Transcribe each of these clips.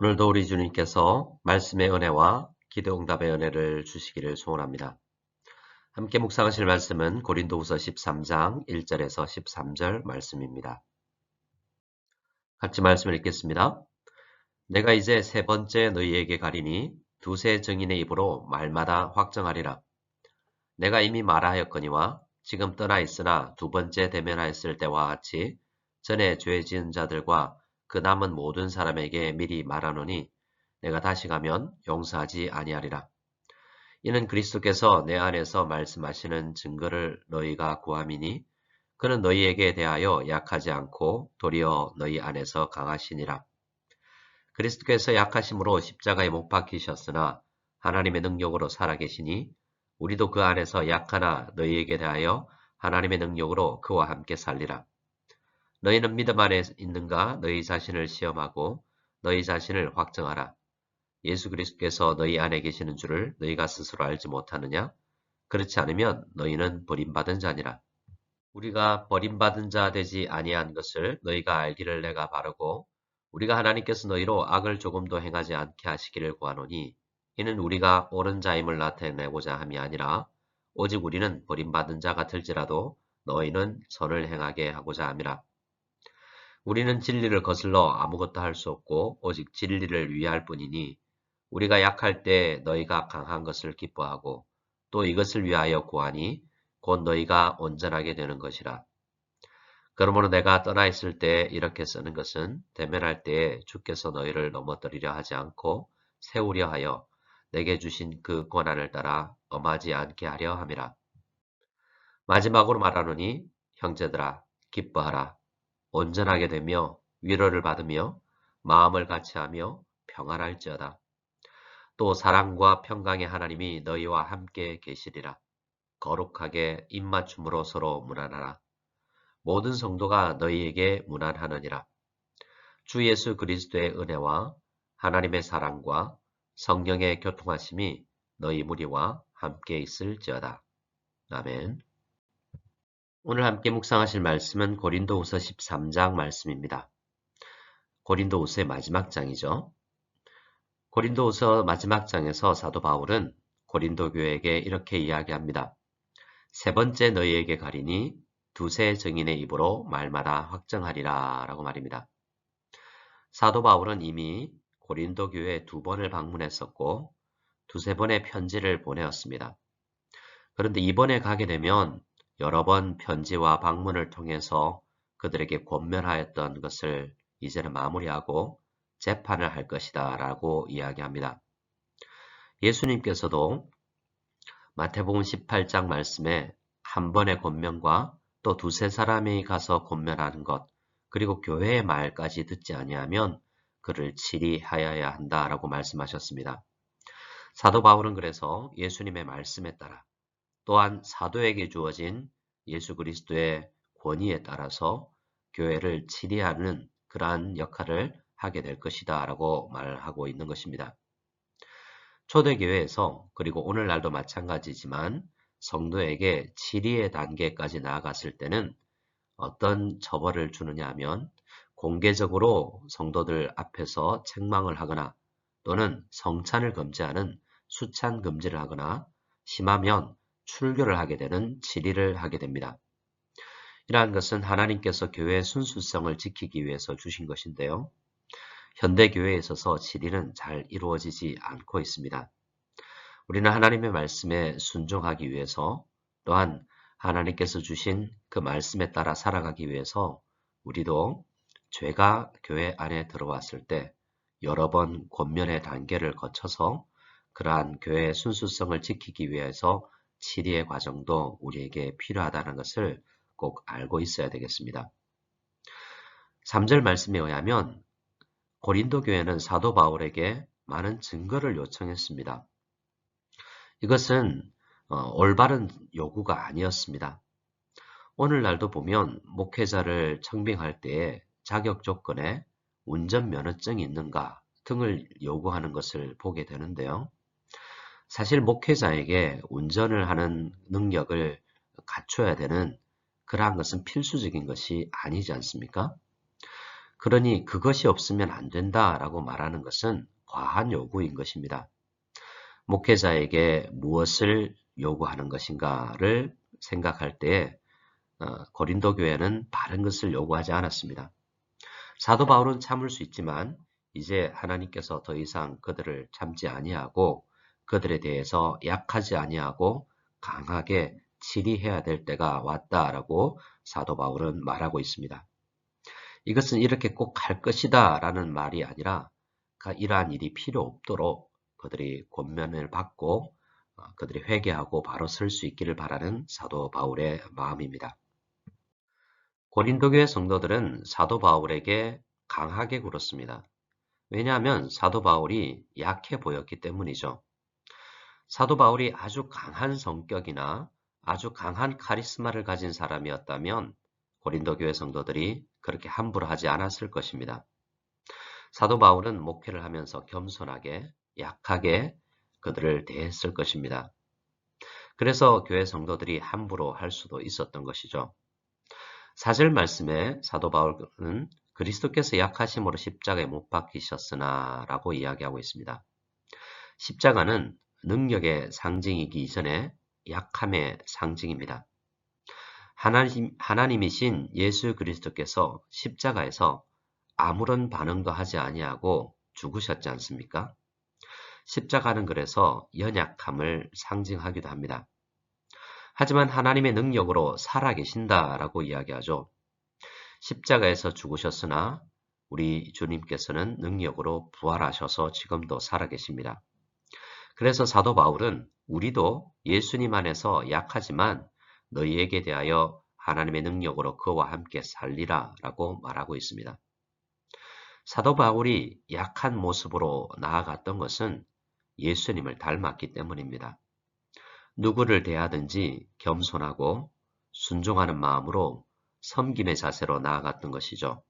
오늘도 우리 주님께서 말씀의 은혜와 기도응답의 은혜를 주시기를 소원합니다. 함께 묵상하실 말씀은 고린도후서 13장 1절에서 13절 말씀입니다. 같이 말씀을 읽겠습니다. 내가 이제 세 번째 너희에게 가리니 두세 증인의 입으로 말마다 확정하리라. 내가 이미 말하였거니와 지금 떠나 있으나 두 번째 대면하였을 때와 같이 전에 죄 지은 자들과 그 남은 모든 사람에게 미리 말하노니 내가 다시 가면 용서하지 아니하리라. 이는 그리스도께서 내 안에서 말씀하시는 증거를 너희가 구함이니 그는 너희에게 대하여 약하지 않고 도리어 너희 안에서 강하시니라. 그리스도께서 약하심으로 십자가에 못 박히셨으나 하나님의 능력으로 살아계시니 우리도 그 안에서 약하나 너희에게 대하여 하나님의 능력으로 그와 함께 살리라. 너희는 믿음 안에 있는가 너희 자신을 시험하고 너희 자신을 확정하라. 예수 그리스도께서 너희 안에 계시는 줄을 너희가 스스로 알지 못하느냐? 그렇지 않으면 너희는 버림받은 자니라. 우리가 버림받은 자 되지 아니한 것을 너희가 알기를 내가 바라고 우리가 하나님께서 너희로 악을 조금도 행하지 않게 하시기를 구하노니 이는 우리가 옳은 자임을 나타내고자 함이 아니라 오직 우리는 버림받은 자 같을지라도 너희는 선을 행하게 하고자 함이라. 우리는 진리를 거슬러 아무것도 할 수 없고 오직 진리를 위할 뿐이니 우리가 약할 때 너희가 강한 것을 기뻐하고 또 이것을 위하여 구하니 곧 너희가 온전하게 되는 것이라. 그러므로 내가 떠나 있을 때 이렇게 쓰는 것은 대면할 때에 주께서 너희를 넘어뜨리려 하지 않고 세우려 하여 내게 주신 그 권한을 따라 엄하지 않게 하려 함이라. 마지막으로 말하노니 형제들아 기뻐하라. 온전하게 되며 위로를 받으며 마음을 같이하며 평안할지어다. 또 사랑과 평강의 하나님이 너희와 함께 계시리라. 거룩하게 입맞춤으로 서로 문안하라. 모든 성도가 너희에게 문안하느니라. 주 예수 그리스도의 은혜와 하나님의 사랑과 성령의 교통하심이 너희 무리와 함께 있을지어다. 아멘. 오늘 함께 묵상하실 말씀은 고린도후서 13장 말씀입니다. 고린도후서의 마지막 장이죠. 고린도후서 마지막 장에서 사도 바울은 고린도 교회에게 이렇게 이야기합니다. 세 번째 너희에게 가리니 두세 증인의 입으로 말마다 확정하리라 라고 말입니다. 사도 바울은 이미 고린도 교회에 두 번을 방문했었고 두세 번의 편지를 보내었습니다. 그런데 이번에 가게 되면 여러 번 편지와 방문을 통해서 그들에게 권면하였던 것을 이제는 마무리하고 재판을 할 것이다 라고 이야기합니다. 예수님께서도 마태복음 18장 말씀에 한 번의 권면과 또 두세 사람이 가서 권면하는 것 그리고 교회의 말까지 듣지 아니하면 그를 치리하여야 한다라고 말씀하셨습니다. 사도 바울은 그래서 예수님의 말씀에 따라 또한 사도에게 주어진 예수 그리스도의 권위에 따라서 교회를 치리하는 그러한 역할을 하게 될 것이다 라고 말하고 있는 것입니다. 초대교회에서 그리고 오늘날도 마찬가지지만 성도에게 치리의 단계까지 나아갔을 때는 어떤 처벌을 주느냐 하면 공개적으로 성도들 앞에서 책망을 하거나 또는 성찬을 금지하는 수찬 금지를 하거나 심하면 출교를 하게 되는 치리를 하게 됩니다. 이러한 것은 하나님께서 교회의 순수성을 지키기 위해서 주신 것인데요. 현대 교회에 있어서 치리는 잘 이루어지지 않고 있습니다. 우리는 하나님의 말씀에 순종하기 위해서 또한 하나님께서 주신 그 말씀에 따라 살아가기 위해서 우리도 죄가 교회 안에 들어왔을 때 여러 번 권면의 단계를 거쳐서 그러한 교회의 순수성을 지키기 위해서 치리의 과정도 우리에게 필요하다는 것을 꼭 알고 있어야 되겠습니다. 3절 말씀에 의하면 고린도 교회는 사도 바울에게 많은 증거를 요청했습니다. 이것은 올바른 요구가 아니었습니다. 오늘날도 보면 목회자를 청빙할 때에 자격 조건에 운전면허증이 있는가 등을 요구하는 것을 보게 되는데요. 사실 목회자에게 운전을 하는 능력을 갖춰야 되는 그러한 것은 필수적인 것이 아니지 않습니까? 그러니 그것이 없으면 안 된다라고 말하는 것은 과한 요구인 것입니다. 목회자에게 무엇을 요구하는 것인가를 생각할 때 고린도 교회는 바른 것을 요구하지 않았습니다. 사도 바울은 참을 수 있지만 이제 하나님께서 더 이상 그들을 참지 아니하고 그들에 대해서 약하지 아니하고 강하게 치리해야 될 때가 왔다라고 사도 바울은 말하고 있습니다. 이것은 이렇게 꼭 할 것이다 라는 말이 아니라 이러한 일이 필요 없도록 그들이 권면을 받고 그들이 회개하고 바로 설 수 있기를 바라는 사도 바울의 마음입니다. 고린도 교회 성도들은 사도 바울에게 강하게 굴었습니다. 왜냐하면 사도 바울이 약해 보였기 때문이죠. 사도 바울이 아주 강한 성격이나 아주 강한 카리스마를 가진 사람이었다면 고린도 교회 성도들이 그렇게 함부로 하지 않았을 것입니다. 사도 바울은 목회를 하면서 겸손하게 약하게 그들을 대했을 것입니다. 그래서 교회 성도들이 함부로 할 수도 있었던 것이죠. 4절 말씀에 사도 바울은 그리스도께서 약하심으로 십자가에 못 박히셨으나 라고 이야기하고 있습니다. 십자가는 능력의 상징이기 이전에 약함의 상징입니다. 하나님이신 예수 그리스도께서 십자가에서 아무런 반응도 하지 아니하고 죽으셨지 않습니까? 십자가는 그래서 연약함을 상징하기도 합니다. 하지만 하나님의 능력으로 살아계신다라고 이야기하죠. 십자가에서 죽으셨으나 우리 주님께서는 능력으로 부활하셔서 지금도 살아계십니다. 그래서 사도 바울은 우리도 예수님 안에서 약하지만 너희에게 대하여 하나님의 능력으로 그와 함께 살리라 라고 말하고 있습니다. 사도 바울이 약한 모습으로 나아갔던 것은 예수님을 닮았기 때문입니다. 누구를 대하든지 겸손하고 순종하는 마음으로 섬김의 자세로 나아갔던 것이죠.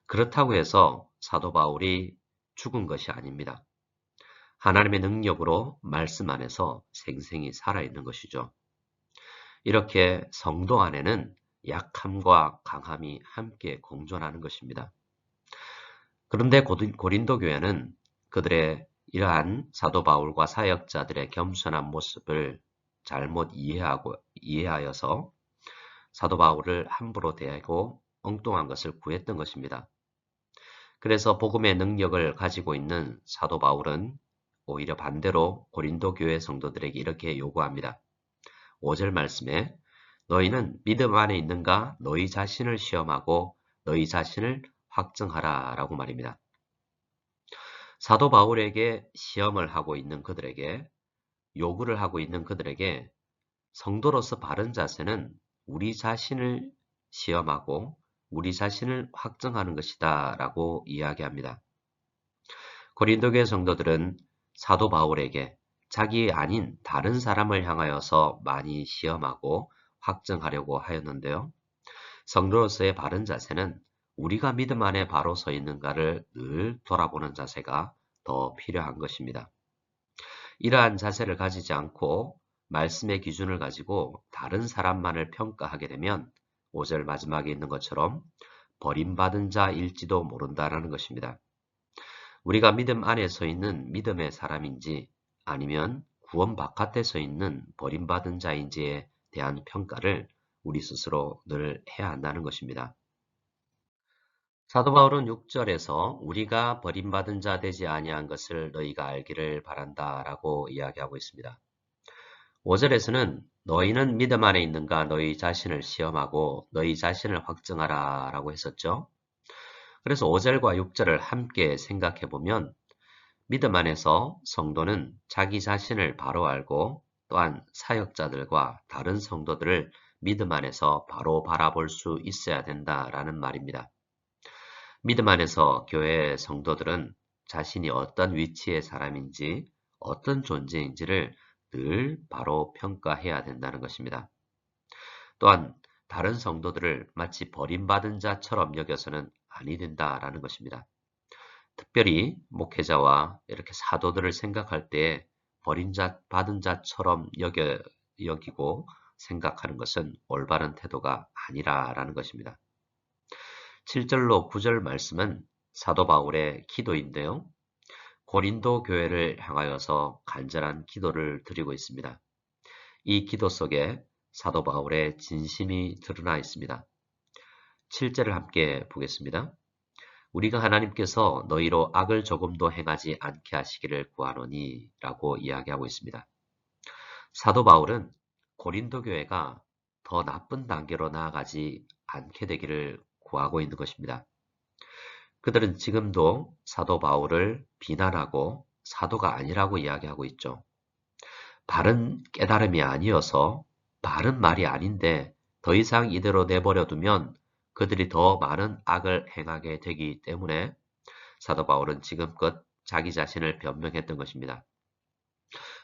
그렇다고 해서 사도 바울이 죽은 것이 아닙니다. 하나님의 능력으로 말씀 안에서 생생히 살아있는 것이죠. 이렇게 성도 안에는 약함과 강함이 함께 공존하는 것입니다. 그런데 고린도 교회는 그들의 이러한 사도 바울과 사역자들의 겸손한 모습을 잘못 이해하여서 사도 바울을 함부로 대하고 엉뚱한 것을 구했던 것입니다. 그래서 복음의 능력을 가지고 있는 사도 바울은 오히려 반대로 고린도 교회 성도들에게 이렇게 요구합니다. 5절 말씀에 너희는 믿음 안에 있는가 너희 자신을 시험하고 너희 자신을 확증하라 라고 말입니다. 사도 바울에게 시험을 하고 있는 그들에게 요구를 하고 있는 그들에게 성도로서 바른 자세는 우리 자신을 시험하고 우리 자신을 확증하는 것이다 라고 이야기합니다. 고린도교회 성도들은 사도 바울에게 자기 아닌 다른 사람을 향하여서 많이 시험하고 확증하려고 하였는데요. 성도로서의 바른 자세는 우리가 믿음 안에 바로 서 있는가를 늘 돌아보는 자세가 더 필요한 것입니다. 이러한 자세를 가지지 않고 말씀의 기준을 가지고 다른 사람만을 평가하게 되면 5절 마지막에 있는 것처럼 버림받은 자일지도 모른다라는 것입니다. 우리가 믿음 안에 서 있는 믿음의 사람인지 아니면 구원 바깥에 서 있는 버림받은 자인지에 대한 평가를 우리 스스로 늘 해야 한다는 것입니다. 사도 바울은 6절에서 우리가 버림받은 자 되지 아니한 것을 너희가 알기를 바란다 라고 이야기하고 있습니다. 5절에서는 너희는 믿음 안에 있는가 너희 자신을 시험하고 너희 자신을 확증하라 라고 했었죠. 그래서 5절과 6절을 함께 생각해 보면 믿음 안에서 성도는 자기 자신을 바로 알고 또한 사역자들과 다른 성도들을 믿음 안에서 바로 바라볼 수 있어야 된다라는 말입니다. 믿음 안에서 교회 성도들은 자신이 어떤 위치의 사람인지 어떤 존재인지를 늘 바로 평가해야 된다는 것입니다. 또한 다른 성도들을 마치 버림받은 자처럼 여겨서는 아니 된다라는 것입니다. 특별히 목회자와 이렇게 사도들을 생각할 때 버림받은 자처럼 여기고 생각하는 것은 올바른 태도가 아니라라는 것입니다. 7절로 9절 말씀은 사도 바울의 기도인데요. 고린도 교회를 향하여서 간절한 기도를 드리고 있습니다. 이 기도 속에 사도 바울의 진심이 드러나 있습니다. 7절을 함께 보겠습니다. 우리가 하나님께서 너희로 악을 조금도 행하지 않게 하시기를 구하노니 라고 이야기하고 있습니다. 사도 바울은 고린도 교회가 더 나쁜 단계로 나아가지 않게 되기를 구하고 있는 것입니다. 그들은 지금도 사도 바울을 비난하고 사도가 아니라고 이야기하고 있죠. 바른 깨달음이 아니어서 바른 말이 아닌데 더 이상 이대로 내버려두면 그들이 더 많은 악을 행하게 되기 때문에 사도 바울은 지금껏 자기 자신을 변명했던 것입니다.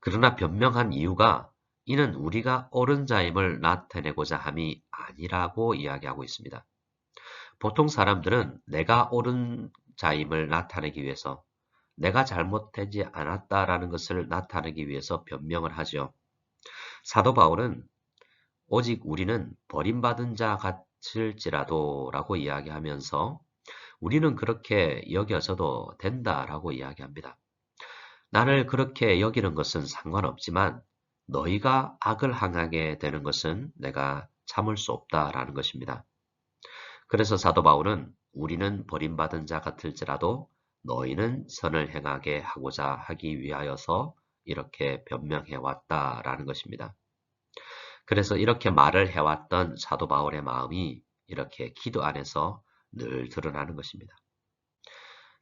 그러나 변명한 이유가 이는 우리가 옳은 자임을 나타내고자 함이 아니라고 이야기하고 있습니다. 보통 사람들은 내가 옳은 자임을 나타내기 위해서 내가 잘못되지 않았다라는 것을 나타내기 위해서 변명을 하죠. 사도 바울은 오직 우리는 버림받은 자 같을지라도 라고 이야기하면서 우리는 그렇게 여겨져도 된다라고 이야기합니다. 나를 그렇게 여기는 것은 상관없지만 너희가 악을 행하게 되는 것은 내가 참을 수 없다라는 것입니다. 그래서 사도 바울은 우리는 버림받은 자 같을지라도 너희는 선을 행하게 하고자 하기 위하여서 이렇게 변명해 왔다라는 것입니다. 그래서 이렇게 말을 해왔던 사도 바울의 마음이 이렇게 기도 안에서 늘 드러나는 것입니다.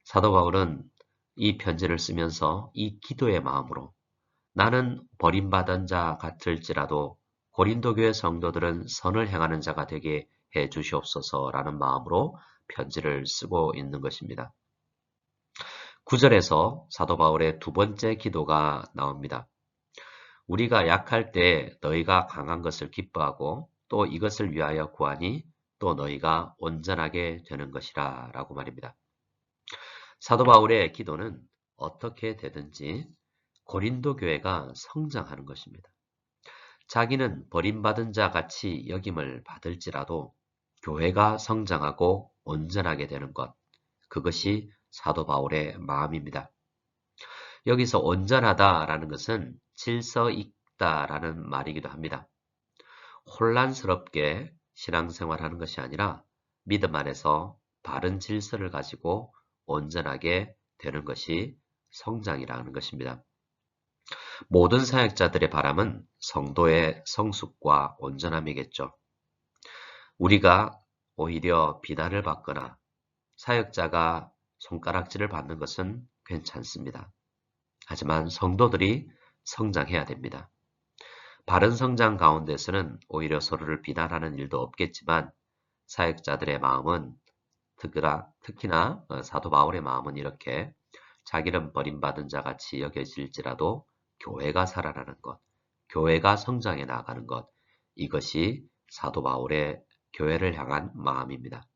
사도 바울은 이 편지를 쓰면서 이 기도의 마음으로 나는 버림받은 자 같을지라도 고린도 교회 성도들은 선을 행하는 자가 되게 해 주시옵소서라는 마음으로 편지를 쓰고 있는 것입니다. 9절에서 사도 바울의 두 번째 기도가 나옵니다. 우리가 약할 때 너희가 강한 것을 기뻐하고 또 이것을 위하여 구하니 또 너희가 온전하게 되는 것이라 라고 말입니다. 사도 바울의 기도는 어떻게 되든지 고린도 교회가 성장하는 것입니다. 자기는 버림받은 자 같이 여김을 받을지라도 교회가 성장하고 온전하게 되는 것, 그것이 사도 바울의 마음입니다. 여기서 온전하다라는 것은 질서 있다라는 말이기도 합니다. 혼란스럽게 신앙생활하는 것이 아니라 믿음 안에서 바른 질서를 가지고 온전하게 되는 것이 성장이라는 것입니다. 모든 사역자들의 바람은 성도의 성숙과 온전함이겠죠. 우리가 오히려 비난을 받거나 사역자가 손가락질을 받는 것은 괜찮습니다. 하지만 성도들이 성장해야 됩니다. 바른 성장 가운데서는 오히려 서로를 비난하는 일도 없겠지만 사역자들의 마음은 특히나 사도 바울의 마음은 이렇게 자기는 버림받은 자 같이 여겨질지라도 교회가 살아나는 것, 교회가 성장해 나가는 것, 이것이 사도 바울의 교회를 향한 마음입니다.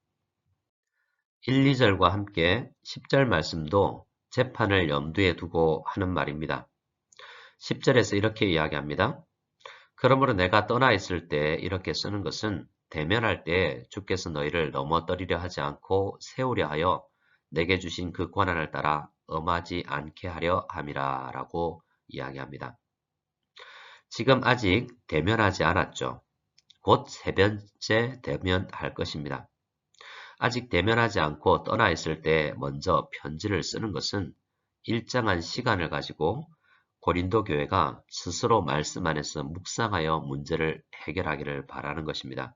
1, 2절과 함께 10절 말씀도 재판을 염두에 두고 하는 말입니다. 10절에서 이렇게 이야기합니다. 그러므로 내가 떠나 있을 때 이렇게 쓰는 것은 대면할 때 주께서 너희를 넘어뜨리려 하지 않고 세우려 하여 내게 주신 그 권한을 따라 엄하지 않게 하려 함이라 라고 이야기합니다. 지금 아직 대면하지 않았죠. 곧 세 번째 대면할 것입니다. 아직 대면하지 않고 떠나 있을 때 먼저 편지를 쓰는 것은 일정한 시간을 가지고 고린도 교회가 스스로 말씀 안에서 묵상하여 문제를 해결하기를 바라는 것입니다.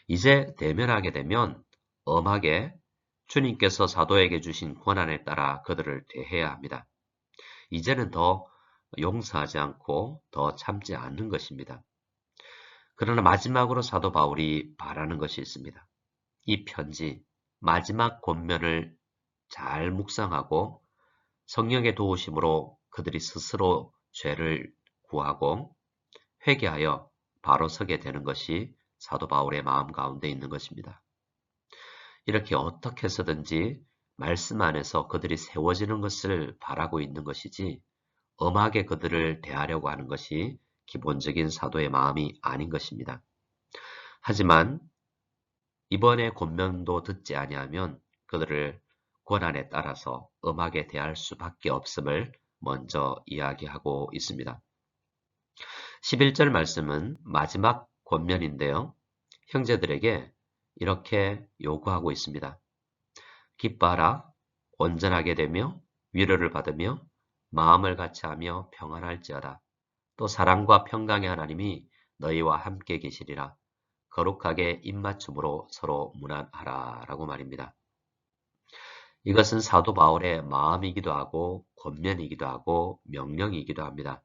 이제 대면하게 되면 엄하게 주님께서 사도에게 주신 권한에 따라 그들을 대해야 합니다. 이제는 더 용서하지 않고 더 참지 않는 것입니다. 그러나 마지막으로 사도 바울이 바라는 것이 있습니다. 이 편지 마지막 권면을 잘 묵상하고 성령의 도우심으로 그들이 스스로 죄를 구하고 회개하여 바로 서게 되는 것이 사도 바울의 마음 가운데 있는 것입니다. 이렇게 어떻게 해서든지 말씀 안에서 그들이 세워지는 것을 바라고 있는 것이지 엄하게 그들을 대하려고 하는 것이 기본적인 사도의 마음이 아닌 것입니다. 하지만 이번에 권면도 듣지 아니하면 그들을 권한에 따라서 엄하게 대할 수밖에 없음을 먼저 이야기하고 있습니다. 11절 말씀은 마지막 권면인데요. 형제들에게 이렇게 요구하고 있습니다. 기뻐하라, 온전하게 되며 위로를 받으며 마음을 같이하며 평안할지어다. 또 사랑과 평강의 하나님이 너희와 함께 계시리라. 거룩하게 입맞춤으로 서로 문안하라 라고 말입니다. 이것은 사도 바울의 마음이기도 하고 권면이기도 하고 명령이기도 합니다.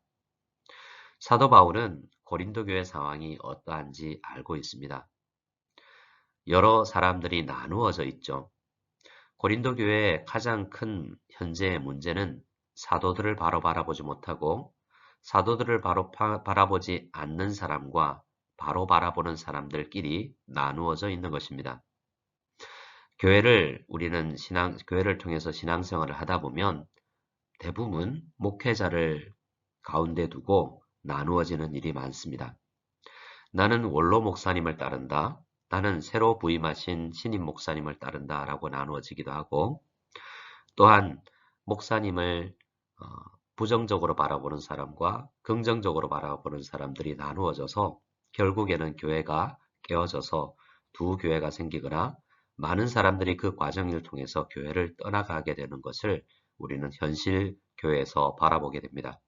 사도 바울은 고린도 교회 상황이 어떠한지 알고 있습니다. 여러 사람들이 나누어져 있죠. 고린도 교회의 가장 큰 현재의 문제는 사도들을 바로 바라보지 못하고 사도들을 바로 바라보지 않는 사람과 바로 바라보는 사람들끼리 나누어져 있는 것입니다. 교회를 통해서 신앙생활을 하다 보면 대부분 목회자를 가운데 두고 나누어지는 일이 많습니다. 나는 원로 목사님을 따른다. 나는 새로 부임하신 신임 목사님을 따른다 라고 나누어지기도 하고 또한 목사님을 부정적으로 바라보는 사람과 긍정적으로 바라보는 사람들이 나누어져서 결국에는 교회가 깨어져서 두 교회가 생기거나 많은 사람들이 그 과정을 통해서 교회를 떠나가게 되는 것을 우리는 현실 교회에서 바라보게 됩니다.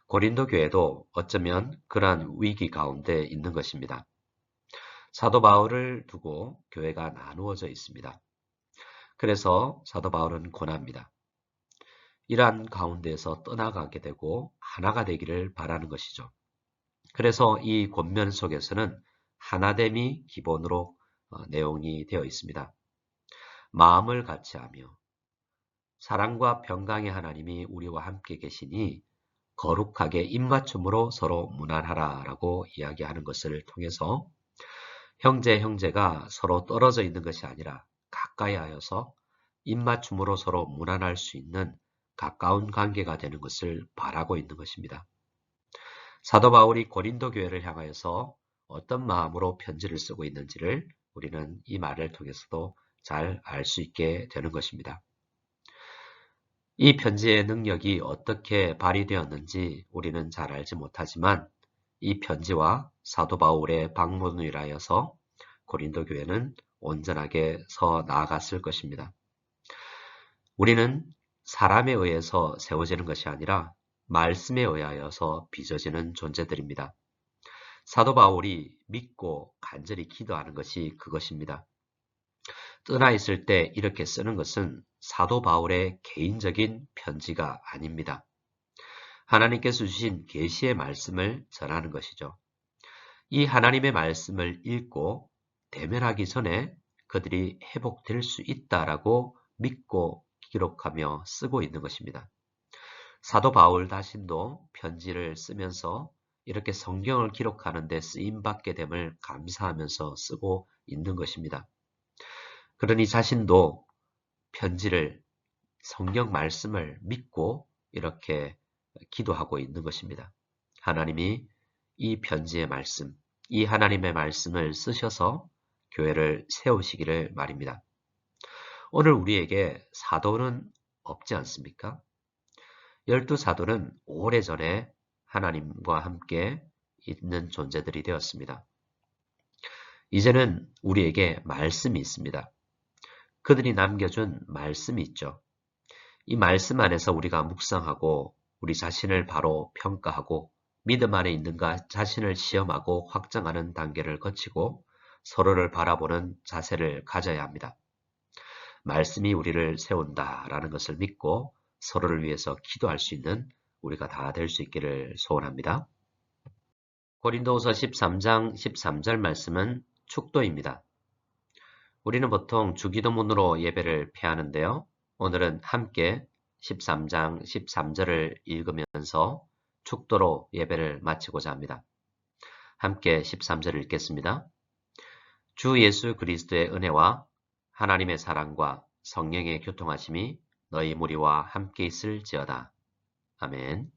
고린도 교회도 어쩌면 그러한 위기 가운데 있는 것입니다. 사도 바울을 두고 교회가 나누어져 있습니다. 그래서 사도 바울은 권합니다. 이러한 가운데에서 떠나가게 되고 하나가 되기를 바라는 것이죠. 그래서 이 권면 속에서는 하나됨이 기본으로 내용이 되어 있습니다. 마음을 같이하며 사랑과 평강의 하나님이 우리와 함께 계시니 거룩하게 입맞춤으로 서로 문안하라 라고 이야기하는 것을 통해서 형제가 서로 떨어져 있는 것이 아니라 가까이 하여서 입맞춤으로 서로 문안할 수 있는 가까운 관계가 되는 것을 바라고 있는 것입니다. 사도 바울이 고린도 교회를 향하여서 어떤 마음으로 편지를 쓰고 있는지를 우리는 이 말을 통해서도 잘 알 수 있게 되는 것입니다. 이 편지의 능력이 어떻게 발휘되었는지 우리는 잘 알지 못하지만 이 편지와 사도 바울의 방문을 하여서 고린도 교회는 온전하게 서 나아갔을 것입니다. 우리는 사람에 의해서 세워지는 것이 아니라 말씀에 의하여서 빚어지는 존재들입니다. 사도 바울이 믿고 간절히 기도하는 것이 그것입니다. 떠나 있을 때 이렇게 쓰는 것은 사도 바울의 개인적인 편지가 아닙니다. 하나님께서 주신 계시의 말씀을 전하는 것이죠. 이 하나님의 말씀을 읽고 대면하기 전에 그들이 회복될 수 있다라고 믿고 기록하며 쓰고 있는 것입니다. 사도 바울 자신도 편지를 쓰면서 이렇게 성경을 기록하는 데 쓰임받게 됨을 감사하면서 쓰고 있는 것입니다. 그러니 자신도 편지를 성경 말씀을 믿고 이렇게 기도하고 있는 것입니다. 하나님이 이 편지의 말씀, 이 하나님의 말씀을 쓰셔서 교회를 세우시기를 말입니다. 오늘 우리에게 사도는 없지 않습니까? 12사도는 오래전에 하나님과 함께 있는 존재들이 되었습니다. 이제는 우리에게 말씀이 있습니다. 그들이 남겨준 말씀이 있죠. 이 말씀 안에서 우리가 묵상하고 우리 자신을 바로 평가하고 믿음 안에 있는가 자신을 시험하고 확정하는 단계를 거치고 서로를 바라보는 자세를 가져야 합니다. 말씀이 우리를 세운다라는 것을 믿고 서로를 위해서 기도할 수 있는 우리가 다 될 수 있기를 소원합니다. 고린도후서 13장 13절 말씀은 축도입니다. 우리는 보통 주기도문으로 예배를 폐하는데요. 오늘은 함께 13장 13절을 읽으면서 축도로 예배를 마치고자 합니다. 함께 13절을 읽겠습니다. 주 예수 그리스도의 은혜와 하나님의 사랑과 성령의 교통하심이 너희 무리와 함께 있을지어다. 아멘.